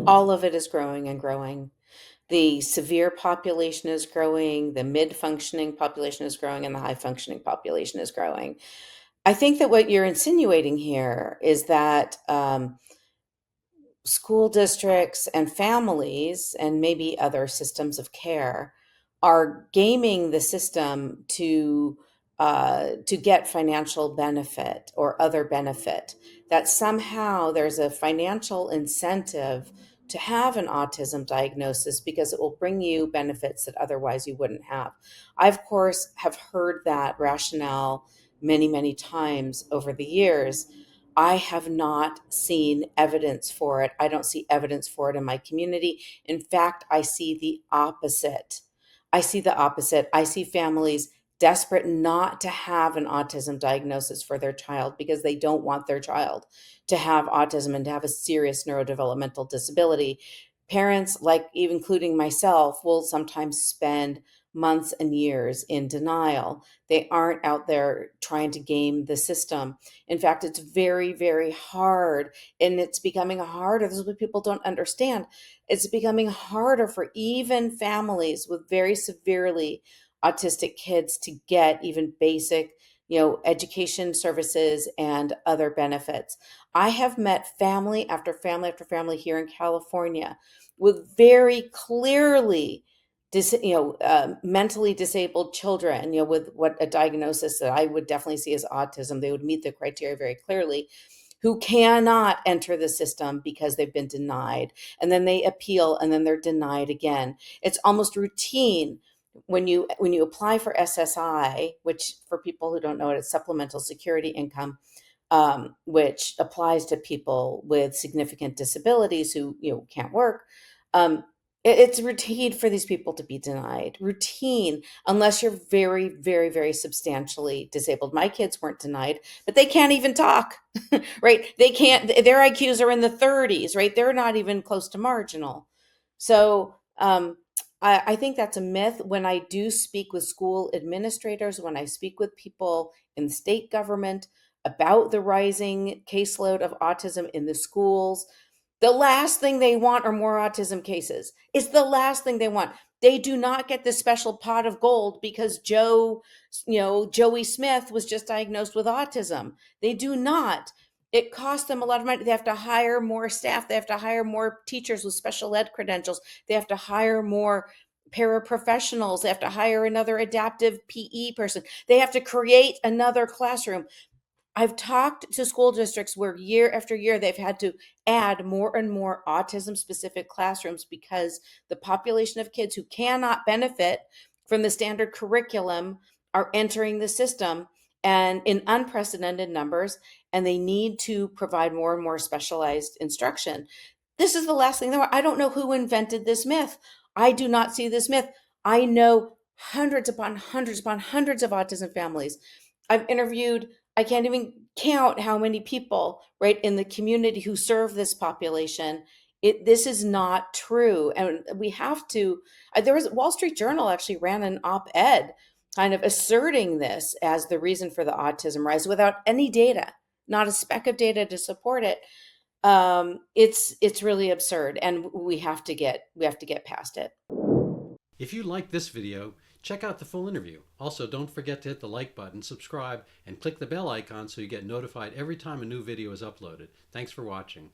All of it is growing and growing. The severe population is growing, the mid-functioning population is growing, and the high-functioning population is growing. I think that what you're insinuating here is that school districts and families, and maybe other systems of care, are gaming the system to get financial benefit or other benefit. That somehow there's a financial incentive to have an autism diagnosis because it will bring you benefits that otherwise you wouldn't have. I, of course, have heard that rationale many, many times over the years. I have not seen evidence for it. I don't see evidence for it in my community. In fact, I see the opposite. I see the opposite. I see families desperate not to have an autism diagnosis for their child because they don't want their child to have autism and to have a serious neurodevelopmental disability. Parents, like even including myself, will sometimes spend months and years in denial. They aren't out there trying to game the system. In fact, it's very, very hard, and it's becoming harder. This is what people don't understand. It's becoming harder for even families with very severely autistic kids to get even basic, education services and other benefits. I have met family after family after family here in California with very clearly mentally disabled children, with what a diagnosis that I would definitely see as autism. They would meet the criteria very clearly, who cannot enter the system because they've been denied. And then they appeal and then they're denied again. It's almost routine when you apply for SSI, which for people who don't know it, it's Supplemental Security Income, which applies to people with significant disabilities who can't work. Um, it's routine for these people to be denied. Routine, unless you're very, very, very substantially disabled. My kids weren't denied, but they can't even talk, right? They can't. Their IQs are in the 30s, right? They're not even close to marginal. So I think that's a myth. When I do speak with school administrators, when I speak with people in the state government about the rising caseload of autism in the schools, the last thing they want are more autism cases. It's the last thing they want. They do not get the special pot of gold because Joey Smith was just diagnosed with autism. They do not. It costs them a lot of money. They have to hire more staff. They have to hire more teachers with special ed credentials. They have to hire more paraprofessionals. They have to hire another adaptive PE person. They have to create another classroom. I've talked to school districts where year after year they've had to add more and more autism specific classrooms because the population of kids who cannot benefit from the standard curriculum are entering the system and in unprecedented numbers, and they need to provide more and more specialized instruction. This is the last thing. I don't know who invented this myth. I do not see this myth. I know hundreds upon hundreds upon hundreds of autism families. I've interviewed, I can't even count how many people, right, in the community who serve this population. This is not true. And we have to, there was Wall Street Journal actually ran an op-ed kind of asserting this as the reason for the autism rise without any data, not a speck of data to support it. It's really absurd, and we have to get past it. If you liked this video, check out the full interview. Also, don't forget to hit the like button, subscribe, and click the bell icon so you get notified every time a new video is uploaded. Thanks for watching.